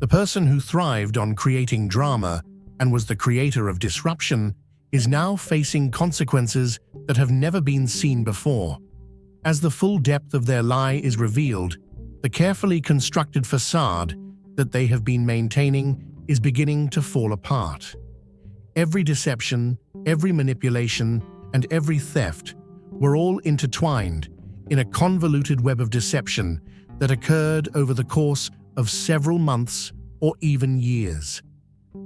The person who thrived on creating drama and was the creator of disruption is now facing consequences that have never been seen before. As the full depth of their lie is revealed, the carefully constructed facade that they have been maintaining is beginning to fall apart. Every deception, every manipulation, and every theft were all intertwined in a convoluted web of deception that occurred over the course of several months or even years.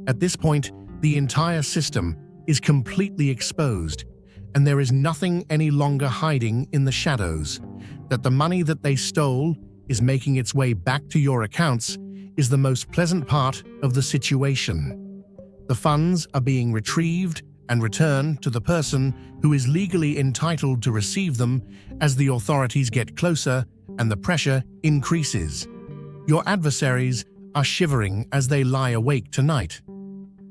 At this point, the entire system is completely exposed, and there is nothing any longer hiding in the shadows. That the money that they stole is making its way back to your accounts is the most pleasant part of the situation. The funds are being retrieved and returned to the person who is legally entitled to receive them as the authorities get closer and the pressure increases. Your adversaries are shivering as they lie awake tonight.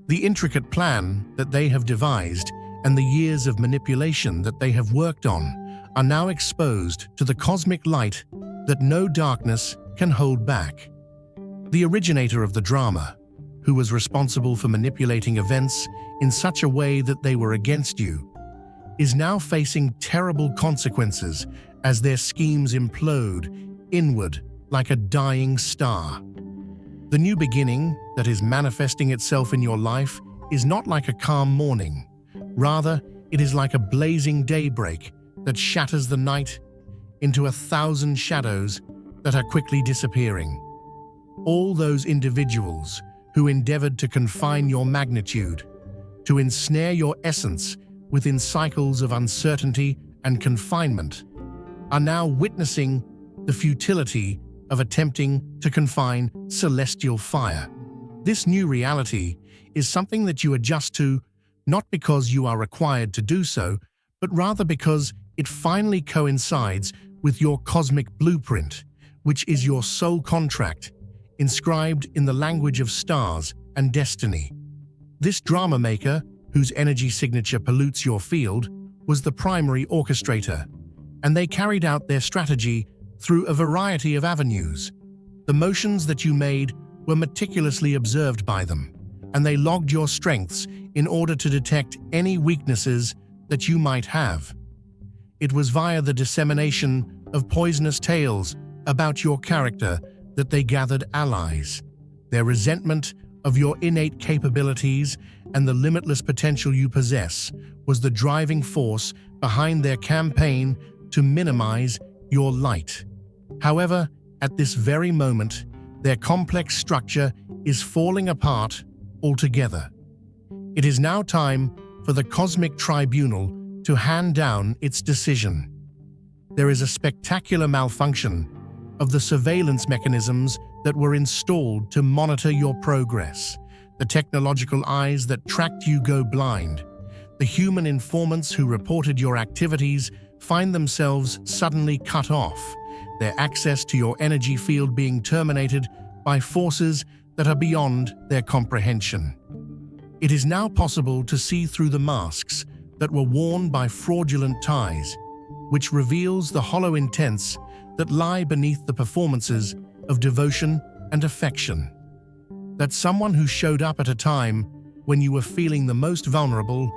The intricate plan that they have devised and the years of manipulation that they have worked on are now exposed to the cosmic light that no darkness can hold back. The originator of the drama, who was responsible for manipulating events in such a way that they were against you, is now facing terrible consequences as their schemes implode inward like a dying star. The new beginning that is manifesting itself in your life is not like a calm morning. Rather, it is like a blazing daybreak that shatters the night into 1,000 shadows that are quickly disappearing. All those individuals who endeavored to confine your magnitude, to ensnare your essence within cycles of uncertainty and confinement, are now witnessing the futility of attempting to confine celestial fire. This new reality is something that you adjust to, not because you are required to do so, but rather because it finally coincides with your cosmic blueprint, which is your soul contract, inscribed in the language of stars and destiny. This drama maker, whose energy signature pollutes your field, was the primary orchestrator, and they carried out their strategy through a variety of avenues. The motions that you made were meticulously observed by them, and they logged your strengths in order to detect any weaknesses that you might have. It was via the dissemination of poisonous tales about your character that they gathered allies. Their resentment of your innate capabilities and the limitless potential you possess was the driving force behind their campaign to minimize your light. However, at this very moment, their complex structure is falling apart altogether. It is now time for the cosmic tribunal to hand down its decision. There is a spectacular malfunction of the surveillance mechanisms that were installed to monitor your progress. The technological eyes that tracked you go blind. The human informants who reported your activities find themselves suddenly cut off, their access to your energy field being terminated by forces that are beyond their comprehension. It is now possible to see through the masks that were worn by fraudulent ties, which reveals the hollow intents that lie beneath the performances of devotion and affection. That someone who showed up at a time when you were feeling the most vulnerable,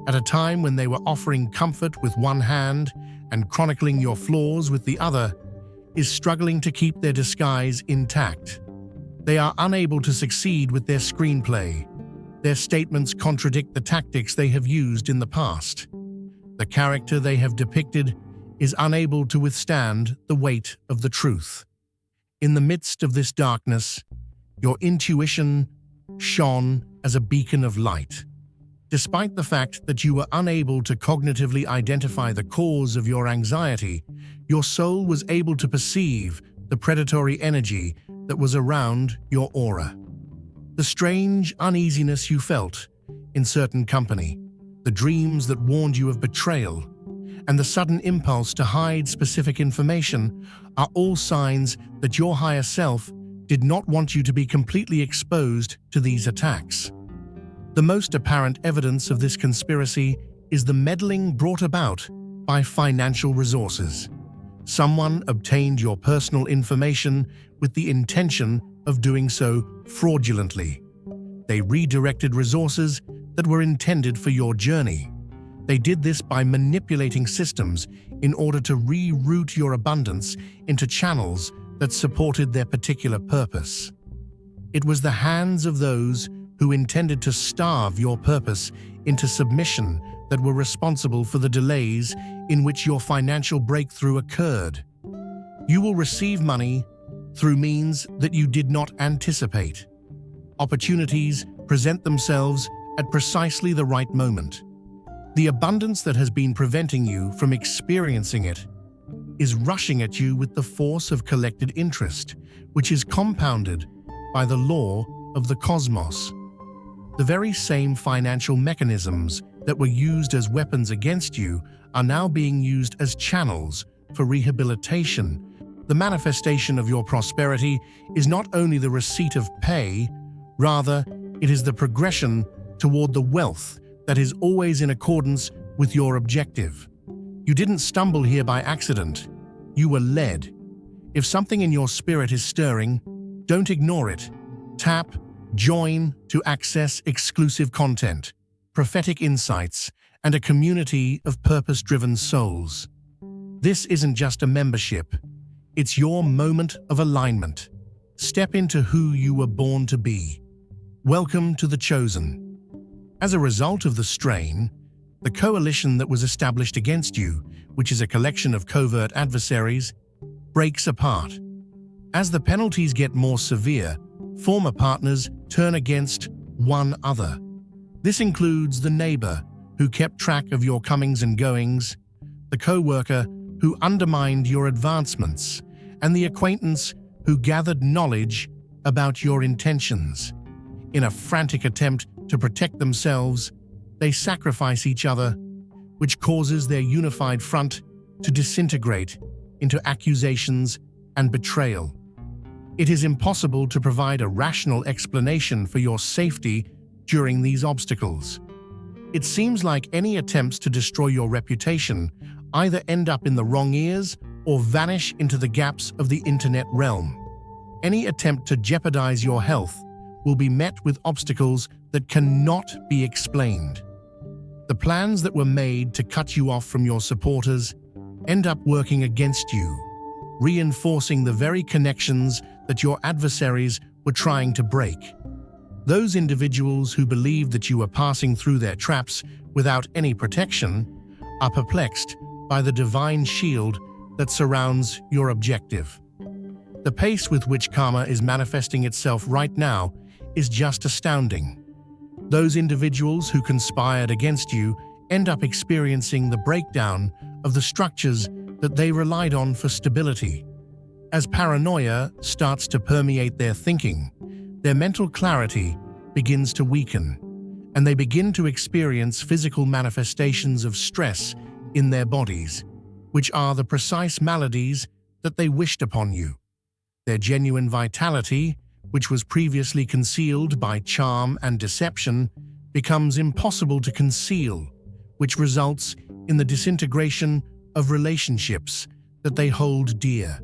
at a time when they were offering comfort with one hand and chronicling your flaws with the other, is struggling to keep their disguise intact. They are unable to succeed with their screenplay. Their statements contradict the tactics they have used in the past. The character they have depicted is unable to withstand the weight of the truth. In the midst of this darkness, your intuition shone as a beacon of light. Despite the fact that you were unable to cognitively identify the cause of your anxiety, your soul was able to perceive the predatory energy that was around your aura. The strange uneasiness you felt in certain company, the dreams that warned you of betrayal, and the sudden impulse to hide specific information are all signs that your higher self did not want you to be completely exposed to these attacks. The most apparent evidence of this conspiracy is the meddling brought about by financial resources. Someone obtained your personal information with the intention of doing so fraudulently. They redirected resources that were intended for your journey. They did this by manipulating systems in order to reroute your abundance into channels that supported their particular purpose. It was the hands of those who intended to starve your purpose into submission that were responsible for the delays in which your financial breakthrough occurred. You will receive money through means that you did not anticipate. Opportunities present themselves at precisely the right moment. The abundance that has been preventing you from experiencing it is rushing at you with the force of collected interest, which is compounded by the law of the cosmos. The very same financial mechanisms that were used as weapons against you are now being used as channels for rehabilitation. The manifestation of your prosperity is not only the receipt of pay, rather, it is the progression toward the wealth that is always in accordance with your objective. You didn't stumble here by accident. You were led. If something in your spirit is stirring, don't ignore it. Tap Join to access exclusive content, prophetic insights, and a community of purpose-driven souls. This isn't just a membership. It's your moment of alignment. Step into who you were born to be. Welcome to the Chosen. As a result of the strain, the coalition that was established against you, which is a collection of covert adversaries, breaks apart. As the penalties get more severe, former partners turn against one other. This includes the neighbor who kept track of your comings and goings, the co-worker who undermined your advancements, and the acquaintance who gathered knowledge about your intentions. In a frantic attempt to protect themselves, they sacrifice each other, which causes their unified front to disintegrate into accusations and betrayal. It is impossible to provide a rational explanation for your safety during these obstacles. It seems like any attempts to destroy your reputation either end up in the wrong ears or vanish into the gaps of the internet realm. Any attempt to jeopardize your health will be met with obstacles that cannot be explained. The plans that were made to cut you off from your supporters end up working against you, reinforcing the very connections that your adversaries were trying to break. Those individuals who believed that you were passing through their traps without any protection are perplexed by the divine shield that surrounds your objective. The pace with which karma is manifesting itself right now is just astounding. Those individuals who conspired against you end up experiencing the breakdown of the structures that they relied on for stability. As paranoia starts to permeate their thinking, their mental clarity begins to weaken, and they begin to experience physical manifestations of stress in their bodies, which are the precise maladies that they wished upon you. Their genuine vitality, which was previously concealed by charm and deception, becomes impossible to conceal, which results in the disintegration of relationships that they hold dear.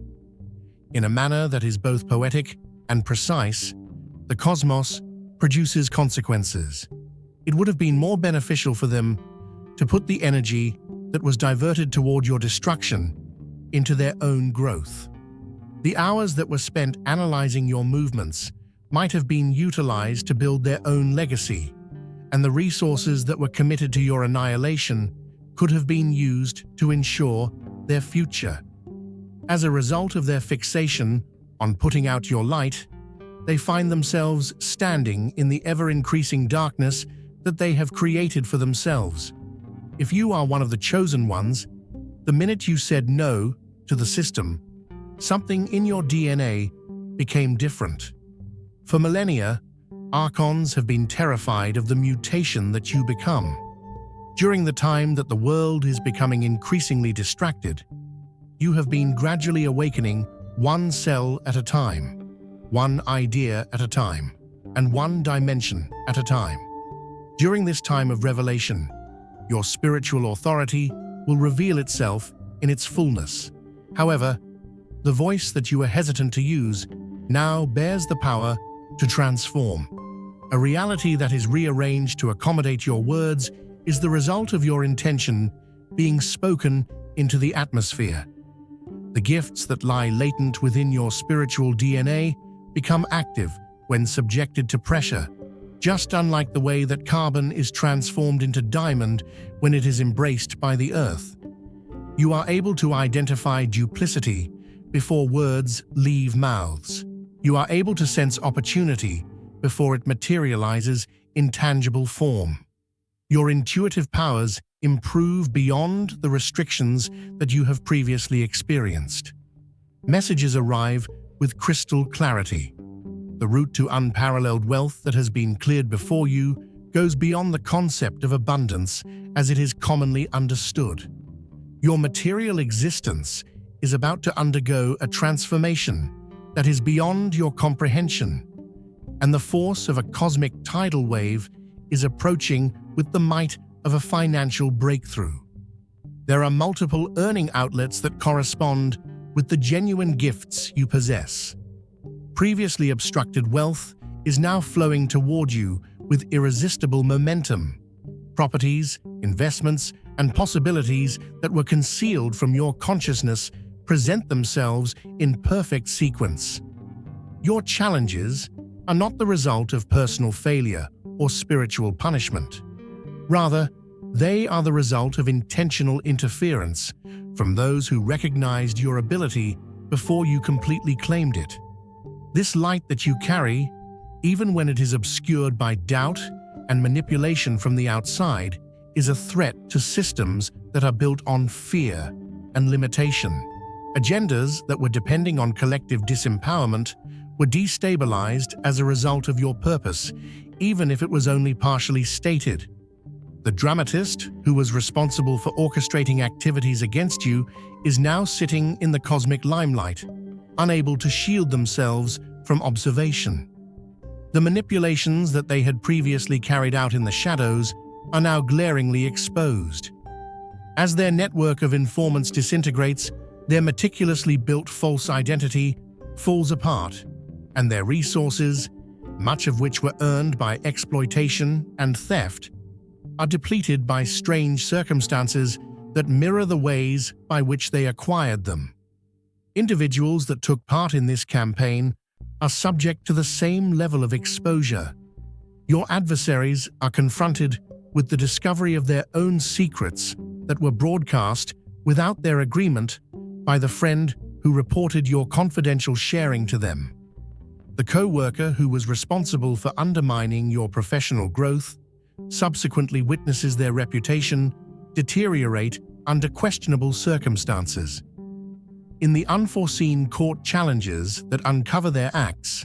In a manner that is both poetic and precise, the cosmos produces consequences. It would have been more beneficial for them to put the energy that was diverted toward your destruction into their own growth. The hours that were spent analyzing your movements might have been utilized to build their own legacy, and the resources that were committed to your annihilation could have been used to ensure their future. As a result of their fixation on putting out your light, they find themselves standing in the ever-increasing darkness that they have created for themselves. If you are one of the chosen ones, the minute you said no to the system, something in your DNA became different. For millennia, archons have been terrified of the mutation that you become. During the time that the world is becoming increasingly distracted, you have been gradually awakening one cell at a time, one idea at a time, and one dimension at a time. During this time of revelation, your spiritual authority will reveal itself in its fullness. However, the voice that you were hesitant to use now bears the power to transform. A reality that is rearranged to accommodate your words is the result of your intention being spoken into the atmosphere. The gifts that lie latent within your spiritual DNA become active when subjected to pressure, just unlike the way that carbon is transformed into diamond when it is embraced by the earth. You are able to identify duplicity before words leave mouths. You are able to sense opportunity before it materializes in tangible form. Your intuitive powers improve beyond the restrictions that you have previously experienced. Messages arrive with crystal clarity. The route to unparalleled wealth that has been cleared before you goes beyond the concept of abundance as it is commonly understood. Your material existence is about to undergo a transformation that is beyond your comprehension, and the force of a cosmic tidal wave is approaching with the might of a financial breakthrough. There are multiple earning outlets that correspond with the genuine gifts you possess. Previously obstructed wealth is now flowing toward you with irresistible momentum. Properties, investments, and possibilities that were concealed from your consciousness present themselves in perfect sequence. Your challenges are not the result of personal failure or spiritual punishment. Rather, they are the result of intentional interference from those who recognized your ability before you completely claimed it. This light that you carry, even when it is obscured by doubt and manipulation from the outside, is a threat to systems that are built on fear and limitation. Agendas that were depending on collective disempowerment were destabilized as a result of your purpose, even if it was only partially stated. The dramatist, who was responsible for orchestrating activities against you, is now sitting in the cosmic limelight, unable to shield themselves from observation. The manipulations that they had previously carried out in the shadows are now glaringly exposed. As their network of informants disintegrates, their meticulously built false identity falls apart, and their resources, much of which were earned by exploitation and theft, are depleted by strange circumstances that mirror the ways by which they acquired them. Individuals that took part in this campaign are subject to the same level of exposure. Your adversaries are confronted with the discovery of their own secrets that were broadcast without their agreement by the friend who reported your confidential sharing to them. The co-worker who was responsible for undermining your professional growth subsequently witnesses their reputation deteriorate under questionable circumstances. In the unforeseen court challenges that uncover their acts,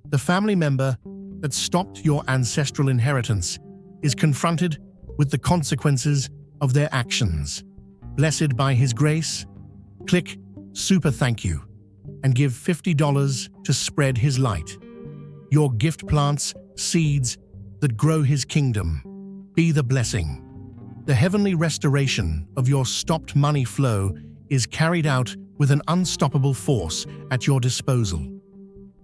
the family member that stopped your ancestral inheritance is confronted with the consequences of their actions. Blessed by His grace, click Super Thank You and give $50 to spread His light. Your gift plants seeds that grow His kingdom. Be the blessing. The heavenly restoration of your stopped money flow is carried out with an unstoppable force at your disposal.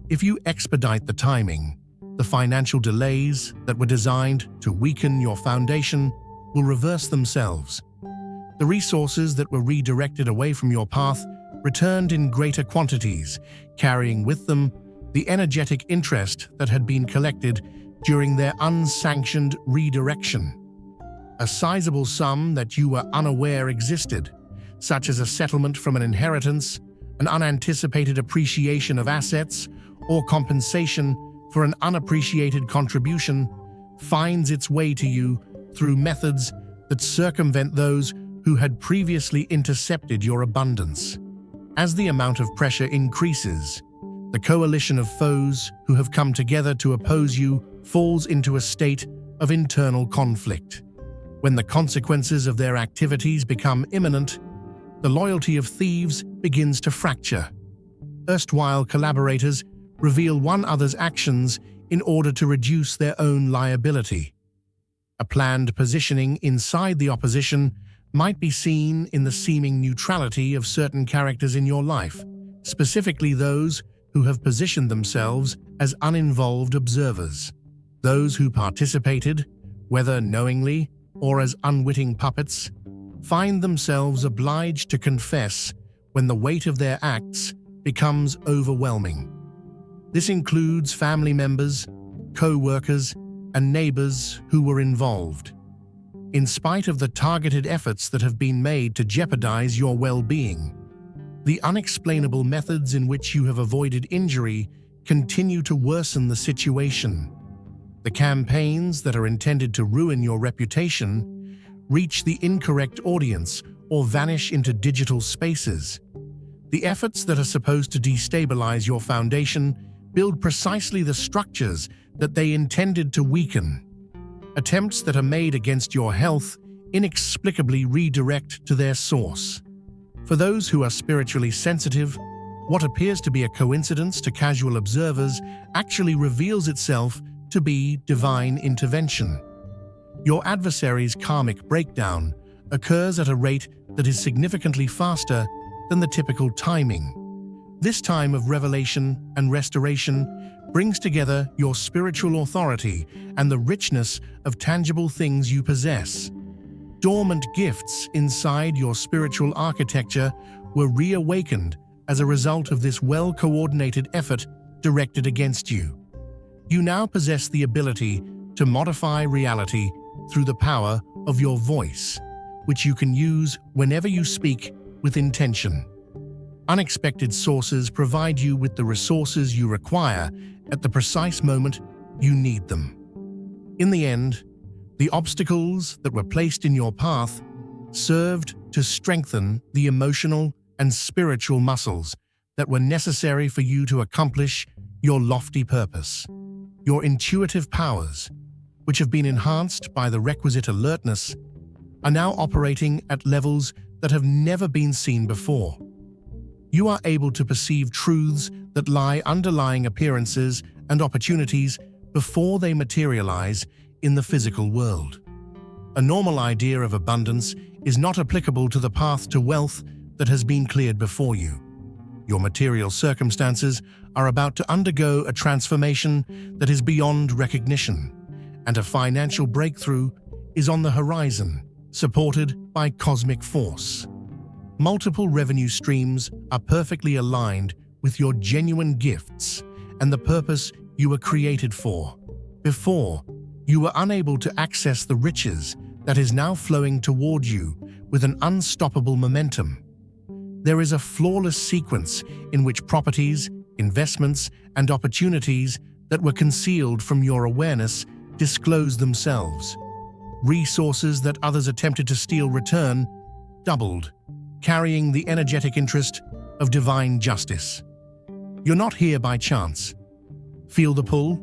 If you expedite the timing, the financial delays that were designed to weaken your foundation will reverse themselves. The resources that were redirected away from your path returned in greater quantities, carrying with them the energetic interest that had been collected during their unsanctioned redirection. A sizable sum that you were unaware existed, such as a settlement from an inheritance, an unanticipated appreciation of assets, or compensation for an unappreciated contribution, finds its way to you through methods that circumvent those who had previously intercepted your abundance. As the amount of pressure increases, the coalition of foes who have come together to oppose you falls into a state of internal conflict. When the consequences of their activities become imminent, the loyalty of thieves begins to fracture. Erstwhile collaborators reveal one another's actions in order to reduce their own liability. A planned positioning inside the opposition might be seen in the seeming neutrality of certain characters in your life, specifically those who who have positioned themselves as uninvolved observers. Those who participated, whether knowingly or as unwitting puppets, find themselves obliged to confess when the weight of their acts becomes overwhelming. This includes family members, co-workers, and neighbors who were involved. In spite of the targeted efforts that have been made to jeopardize your well-being, the unexplainable methods in which you have avoided injury continue to worsen the situation. The campaigns that are intended to ruin your reputation reach the incorrect audience or vanish into digital spaces. The efforts that are supposed to destabilize your foundation build precisely the structures that they intended to weaken. Attempts that are made against your health inexplicably redirect to their source. For those who are spiritually sensitive, what appears to be a coincidence to casual observers actually reveals itself to be divine intervention. Your adversary's karmic breakdown occurs at a rate that is significantly faster than the typical timing. This time of revelation and restoration brings together your spiritual authority and the richness of tangible things you possess. Dormant gifts inside your spiritual architecture were reawakened as a result of this well-coordinated effort directed against you. You now possess the ability to modify reality through the power of your voice, which you can use whenever you speak with intention. Unexpected sources provide you with the resources you require at the precise moment you need them. In the end, the obstacles that were placed in your path served to strengthen the emotional and spiritual muscles that were necessary for you to accomplish your lofty purpose. Your intuitive powers, which have been enhanced by the requisite alertness, are now operating at levels that have never been seen before. You are able to perceive truths that lie underlying appearances and opportunities before they materialize in the physical world. A normal idea of abundance is not applicable to the path to wealth that has been cleared before you. Your material circumstances are about to undergo a transformation that is beyond recognition, and a financial breakthrough is on the horizon, supported by cosmic force. Multiple revenue streams are perfectly aligned with your genuine gifts and the purpose you were created for. Before, you were unable to access the riches that is now flowing toward you with an unstoppable momentum. There is a flawless sequence in which properties, investments, and opportunities that were concealed from your awareness disclose themselves. Resources that others attempted to steal return doubled, carrying the energetic interest of divine justice. You're not here by chance. Feel the pull?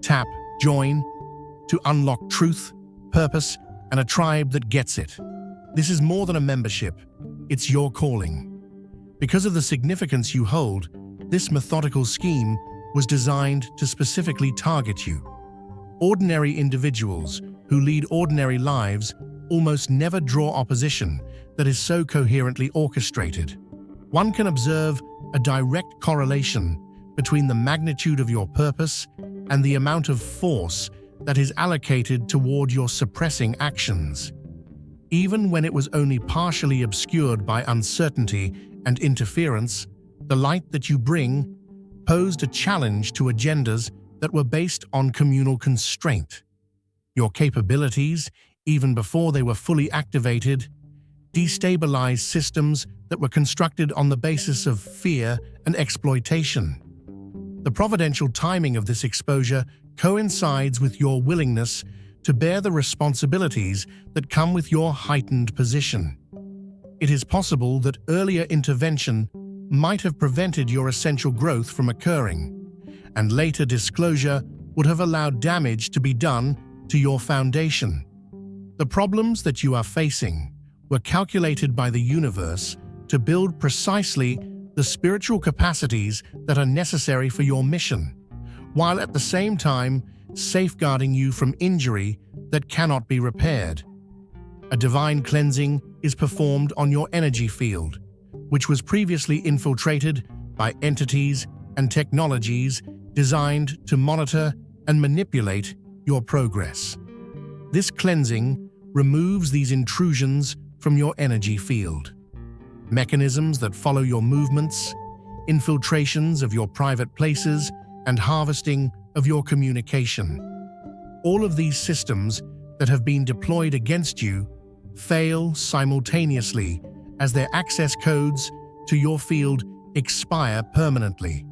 Tap Join to unlock truth, purpose, and a tribe that gets it. This is more than a membership. It's your calling. Because of the significance you hold, this methodical scheme was designed to specifically target you. Ordinary individuals who lead ordinary lives almost never draw opposition that is so coherently orchestrated. One can observe a direct correlation between the magnitude of your purpose and the amount of force that is allocated toward your suppressing actions. Even when it was only partially obscured by uncertainty and interference, the light that you bring posed a challenge to agendas that were based on communal constraint. Your capabilities, even before they were fully activated, destabilized systems that were constructed on the basis of fear and exploitation. The providential timing of this exposure coincides with your willingness to bear the responsibilities that come with your heightened position. It is possible that earlier intervention might have prevented your essential growth from occurring, and later disclosure would have allowed damage to be done to your foundation. The problems that you are facing were calculated by the universe to build precisely the spiritual capacities that are necessary for your mission, while at the same time safeguarding you from injury that cannot be repaired. A divine cleansing is performed on your energy field, which was previously infiltrated by entities and technologies designed to monitor and manipulate your progress. This cleansing removes these intrusions from your energy field. Mechanisms that follow your movements, infiltrations of your private places, and harvesting of your communication. All of these systems that have been deployed against you fail simultaneously as their access codes to your field expire permanently.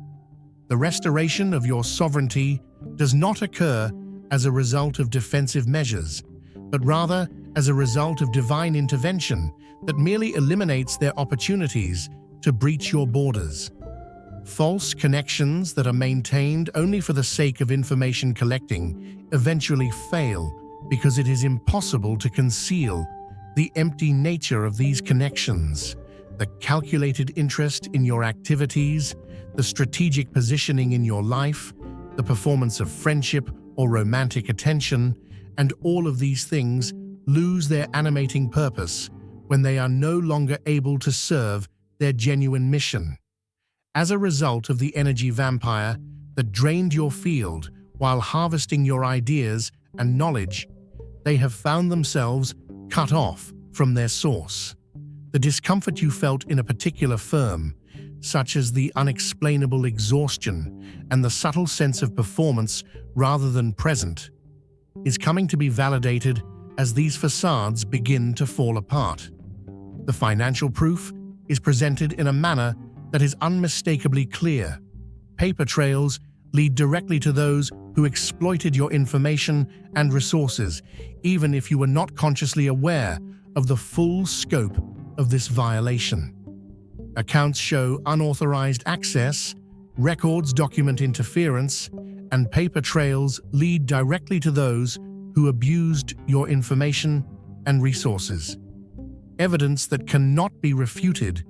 The restoration of your sovereignty does not occur as a result of defensive measures, but rather as a result of divine intervention that merely eliminates their opportunities to breach your borders. False connections that are maintained only for the sake of information collecting eventually fail because it is impossible to conceal the empty nature of these connections. The calculated interest in your activities, the strategic positioning in your life, the performance of friendship or romantic attention, and all of these things lose their animating purpose when they are no longer able to serve their genuine mission. As a result of the energy vampire that drained your field while harvesting your ideas and knowledge, they have found themselves cut off from their source. The discomfort you felt in a particular firm, such as the unexplainable exhaustion and the subtle sense of performance rather than present, is coming to be validated as these facades begin to fall apart. The financial proof is presented in a manner that is unmistakably clear. Paper trails lead directly to those who exploited your information and resources, even if you were not consciously aware of the full scope of this violation. Accounts show unauthorized access, records document interference, and paper trails lead directly to those who abused your information and resources. Evidence that cannot be refuted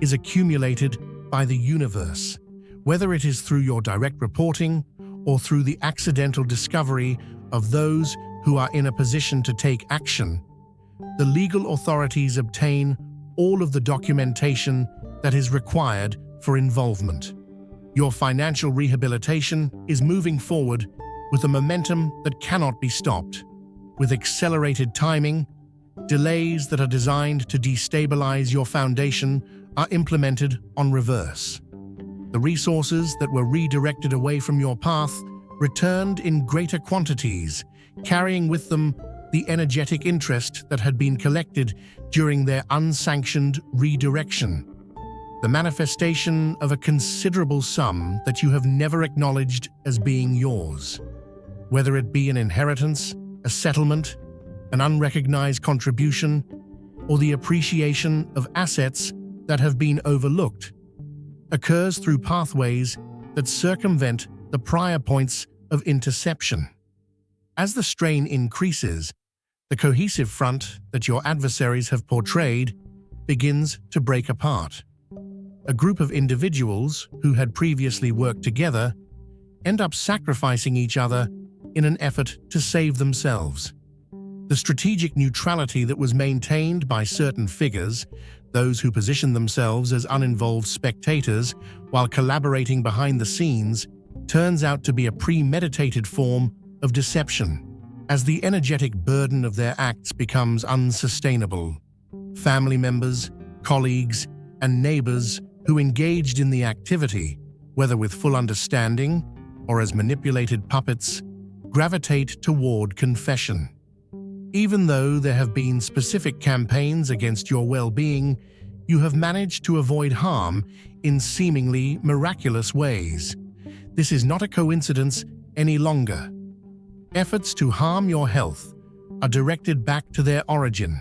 is accumulated by the universe, whether it is through your direct reporting or through the accidental discovery of those who are in a position to take action. The legal authorities obtain all of the documentation that is required for involvement. Your financial rehabilitation is moving forward with a momentum that cannot be stopped. With accelerated timing, delays that are designed to destabilize your foundation are implemented on reverse. The resources that were redirected away from your path returned in greater quantities, carrying with them the energetic interest that had been collected during their unsanctioned redirection. The manifestation of a considerable sum that you have never acknowledged as being yours. Whether it be an inheritance, a settlement, an unrecognized contribution, or the appreciation of assets that have been overlooked, occurs through pathways that circumvent the prior points of interception. As the strain increases, the cohesive front that your adversaries have portrayed begins to break apart. A group of individuals who had previously worked together end up sacrificing each other in an effort to save themselves. The strategic neutrality that was maintained by certain figures, those who position themselves as uninvolved spectators while collaborating behind the scenes, turns out to be a premeditated form of deception. As the energetic burden of their acts becomes unsustainable, family members, colleagues, and neighbors who engaged in the activity, whether with full understanding or as manipulated puppets, gravitate toward confession. Even though there have been specific campaigns against your well-being, you have managed to avoid harm in seemingly miraculous ways. This is not a coincidence any longer. Efforts to harm your health are directed back to their origin.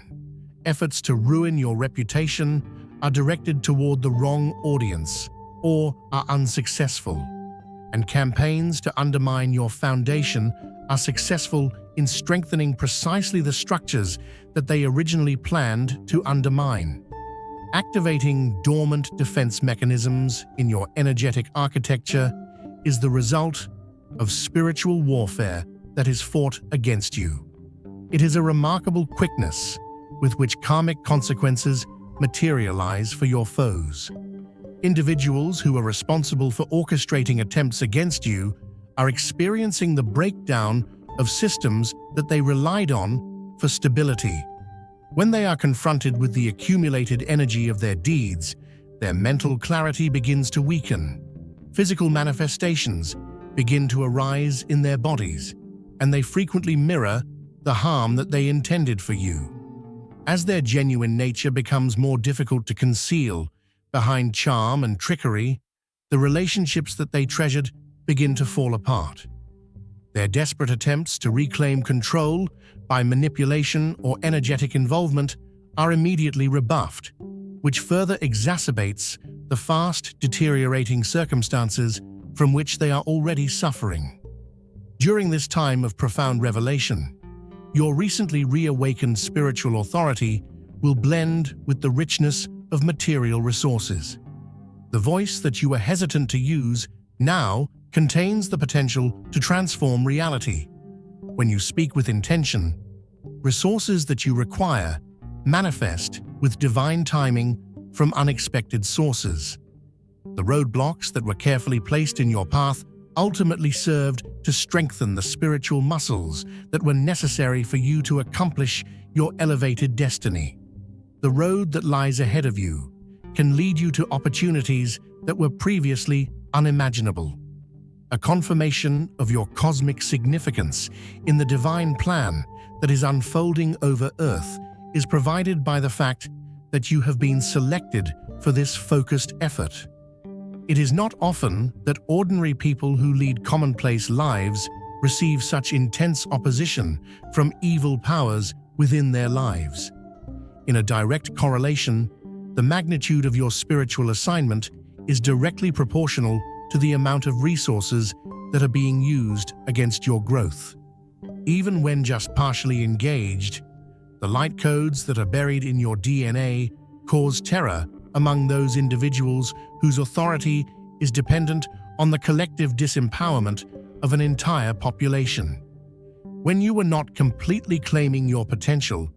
Efforts to ruin your reputation are directed toward the wrong audience or are unsuccessful. And campaigns to undermine your foundation are successful in strengthening precisely the structures that they originally planned to undermine. Activating dormant defense mechanisms in your energetic architecture is the result of spiritual warfare that is fought against you. It is a remarkable quickness with which karmic consequences materialize for your foes. Individuals who are responsible for orchestrating attempts against you are experiencing the breakdown of systems that they relied on for stability. When they are confronted with the accumulated energy of their deeds, their mental clarity begins to weaken. Physical manifestations begin to arise in their bodies, and they frequently mirror the harm that they intended for you. As their genuine nature becomes more difficult to conceal behind charm and trickery, the relationships that they treasured begin to fall apart. Their desperate attempts to reclaim control by manipulation or energetic involvement are immediately rebuffed, which further exacerbates the fast deteriorating circumstances from which they are already suffering. During this time of profound revelation, your recently reawakened spiritual authority will blend with the richness of material resources. The voice that you were hesitant to use now contains the potential to transform reality. When you speak with intention, resources that you require manifest with divine timing from unexpected sources. The roadblocks that were carefully placed in your path ultimately served to strengthen the spiritual muscles that were necessary for you to accomplish your elevated destiny. The road that lies ahead of you can lead you to opportunities that were previously unimaginable. A confirmation of your cosmic significance in the divine plan that is unfolding over Earth is provided by the fact that you have been selected for this focused effort. It is not often that ordinary people who lead commonplace lives receive such intense opposition from evil powers within their lives. In a direct correlation, the magnitude of your spiritual assignment is directly proportional to the amount of resources that are being used against your growth. Even when just partially engaged, the light codes that are buried in your DNA cause terror among those individuals whose authority is dependent on the collective disempowerment of an entire population. When you were not completely claiming your potential,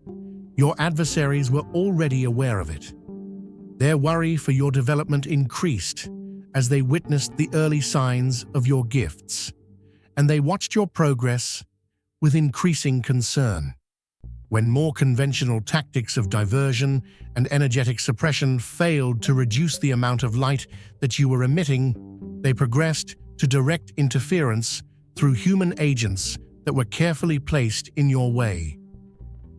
your adversaries were already aware of it. Their worry for your development increased as they witnessed the early signs of your gifts, and they watched your progress with increasing concern. When more conventional tactics of diversion and energetic suppression failed to reduce the amount of light that you were emitting, they progressed to direct interference through human agents that were carefully placed in your way.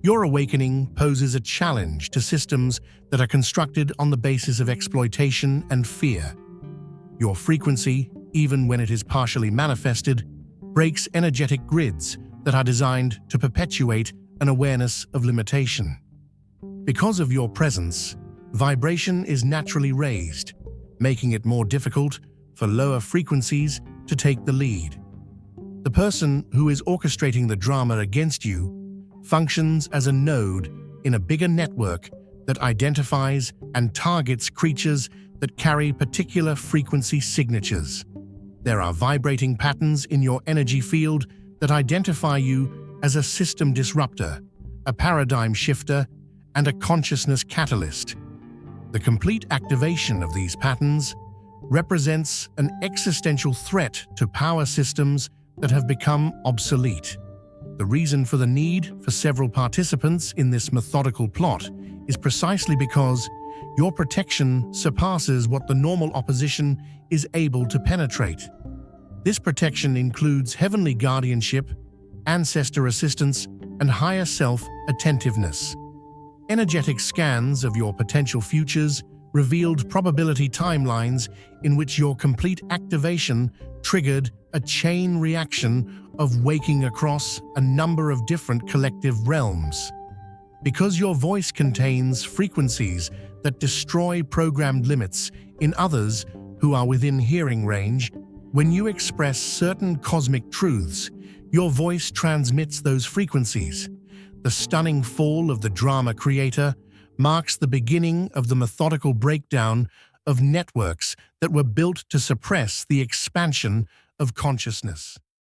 Your awakening poses a challenge to systems that are constructed on the basis of exploitation and fear. Your frequency, even when it is partially manifested, breaks energetic grids that are designed to perpetuate an awareness of limitation. Because of your presence, vibration is naturally raised, making it more difficult for lower frequencies to take the lead. The person who is orchestrating the drama against you functions as a node in a bigger network that identifies and targets creatures that carry particular frequency signatures. There are vibrating patterns in your energy field that identify you as a system disruptor, a paradigm shifter, and a consciousness catalyst. The complete activation of these patterns represents an existential threat to power systems that have become obsolete. The reason for the need for several participants in this methodical plot is precisely because your protection surpasses what the normal opposition is able to penetrate. This protection includes heavenly guardianship, ancestor assistance, and higher self-attentiveness. Energetic scans of your potential futures revealed probability timelines in which your complete activation triggered a chain reaction of waking across a number of different collective realms. Because your voice contains frequencies that destroy programmed limits in others who are within hearing range, when you express certain cosmic truths, your voice transmits those frequencies. The stunning fall of the drama creator marks the beginning of the methodical breakdown of networks that were built to suppress the expansion of consciousness.